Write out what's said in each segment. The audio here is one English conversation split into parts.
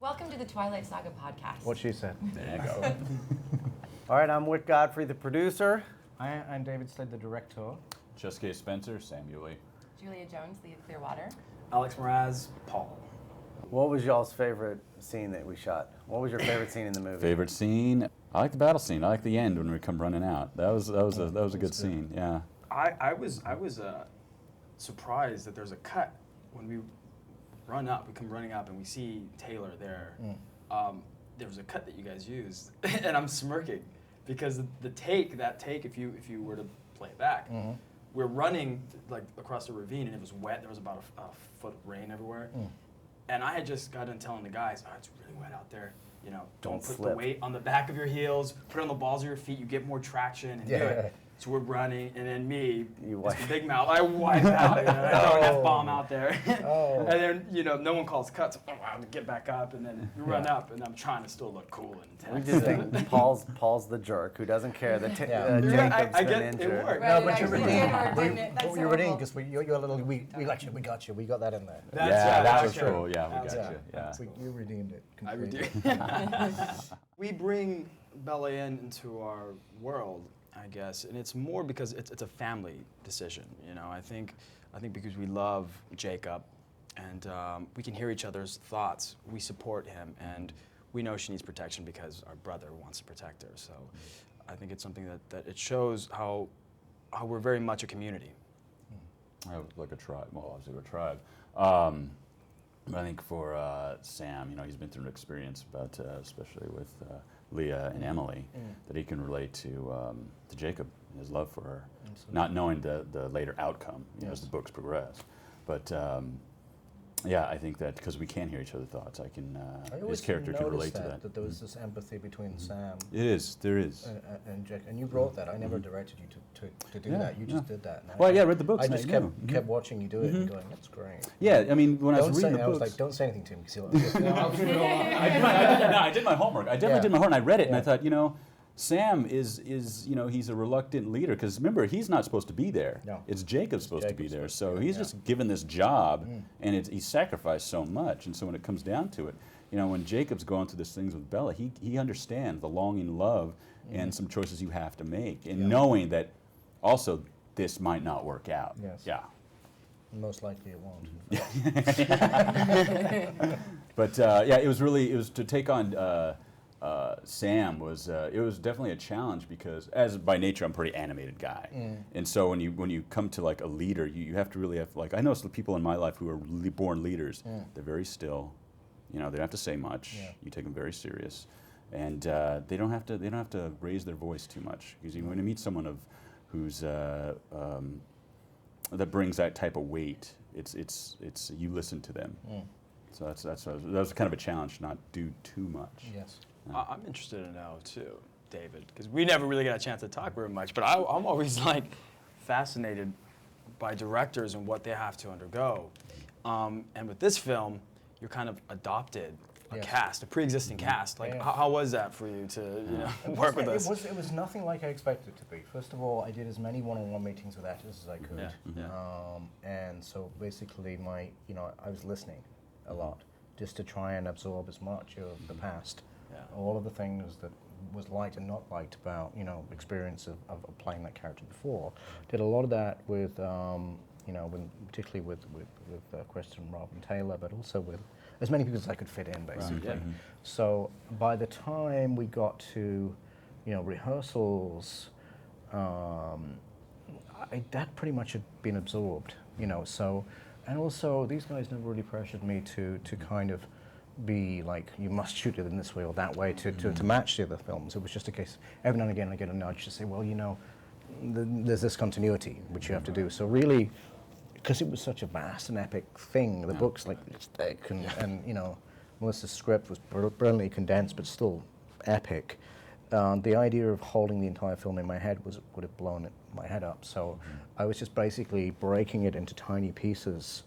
Welcome to the Twilight Saga podcast. What she said. There you go. All right, I'm Whit Godfrey, the producer. I'm David Slade, the director. Jessica Spencer, Samuel Lee. Julia Jones, Leah Clearwater. Alex Mraz, Paul. What was y'all's favorite scene that we shot? What was your favorite scene in the movie? Favorite scene? I like the battle scene. I like the end when we come running out. That was a good scene. Yeah. I was surprised that there's a cut when we run up. We come running up and we see Taylor there. There was a cut that you guys used, and I'm smirking because that take, if you were to play it back, we're running like across the ravine and it was wet. There was about a foot of rain everywhere. And I had just got done telling the guys, oh, it's really wet out there. You know, don't put slip. the weight on the back of your heels, put it on the balls of your feet, you get more traction and do it. So we're running, and then me, Mr. Big Mouth, I wipe out, and I throw an F-bomb out there. And then, you know, no one calls cuts, I have to get back up, and then we run up, and I'm trying to still look cool and We intense. just think Paul's the jerk who doesn't care that Jacob's I been get injured. it worked. Right, No, but you're actually redeemed. did. That's You're redeemed horrible. because you're a little. We got you. We got that in there. That was okay. cool. Yeah, we got Yeah. you. Yeah. You redeemed it. I Completely. redeem. We bring Bella into our world, I guess, and it's more because it's a family decision. You know, I think because we love Jacob, and we can hear each other's thoughts. We support him, and we know she needs protection because our brother wants to protect her. So, I think it's something that it shows how we're very much a community. Like a tribe. Well, obviously we're a tribe. But I think for Sam, you know, he's been through an experience, but especially with Leah and Emily, that he can relate to Jacob and his love for her, not knowing the later outcome, you know, as the books progress. But yeah, I think that because we can hear each other's thoughts, his character can relate to that. That there was this empathy between Sam There is. and Jack, and you wrote that. I never directed you to do that. You just did that. And Well, yeah, I read the books. I and just know. kept watching you do it and going, that's great. Yeah, I mean, when I was reading the I was books, like, don't say anything to him because he'll. I did my homework. I definitely did my homework, and I read it, and I Yeah. thought, you know, Sam is you know, he's a reluctant leader because remember, he's not supposed to be there. No. It's Jacob's supposed to be there. So he's yeah. just given this job, and he's sacrificed so much. And so when it comes down to it, you know, when Jacob's going through these things with Bella, he understands the longing love and some choices you have to make, and knowing that also this might not work out. Yes. Yeah. Most likely it won't. But yeah, it was to take on Sam was it was definitely a challenge because as by nature I'm a pretty animated guy, and so when you come to like a leader, you have to really have like I know some people in my life who are born leaders. They're very still, you know, they don't have to say much. Yeah. You take them very serious, and they don't have to raise their voice too much because when you meet someone who's that brings that type of weight, it's you listen to them. So that was kind of a challenge to not do too much. Yes. I'm interested to know too, David, because we never really got a chance to talk very much. But I'm always like fascinated by directors and what they have to undergo. And with this film, you're kind of adopted a cast, a pre-existing cast. Like, how was that for you to work with us? It was nothing like I expected it to be. First of all, I did as many one-on-one meetings with actors as I could. And so basically I was listening a lot just to try and absorb as much of the past. All of the things that was liked and not liked about, experience of playing that character before. Did a lot of that with, particularly with Kristen, Rob, and Taylor, but also with as many people as I could fit in, basically. Right. So by the time we got to, rehearsals, that pretty much had been absorbed, So, and also these guys never really pressured me to kind of be like, you must shoot it in this way or that way to match the other films. It was just a case, every now and again I get a nudge to say, well, there's this continuity which you have to do. So really, because it was such a vast and epic thing, the book's like it's thick and Melissa's script was brilliantly condensed but still epic. The idea of holding the entire film in my head would have blown my head up. So I was just basically breaking it into tiny pieces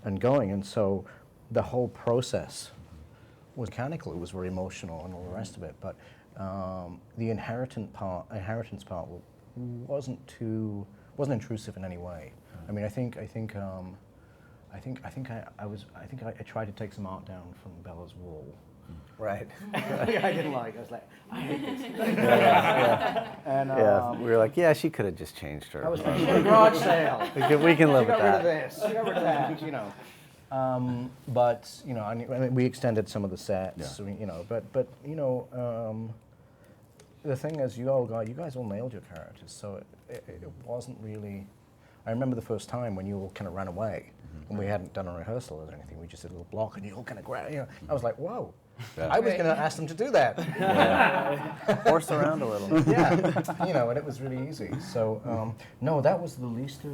and going. And so the whole process was mechanical. It was very emotional and all the rest of it. But the inheritance part wasn't intrusive in any way. I mean, I think I tried to take some art down from Bella's wall. Right. I didn't like. I was like, I hate this. And Yeah, we were like, yeah, she could have just changed her. I was thinking a garage sale. We can live She with got rid of that. this. She got rid of that. You know. But you know, I mean, we extended some of the sets. Yeah. You know, but you know, the thing is, you guys all nailed your characters. So it wasn't really. I remember the first time when you all kind of ran away, and we hadn't done a rehearsal or anything. We just did a little block, and you all kind of grabbed. You know, I was like, whoa. Yeah. I was going to ask them to do that. Horse around a little. Yeah, you know, and it was really easy. So no, that was the least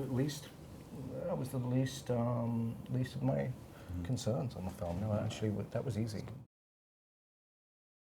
of my concerns on the film. No, actually, that was easy.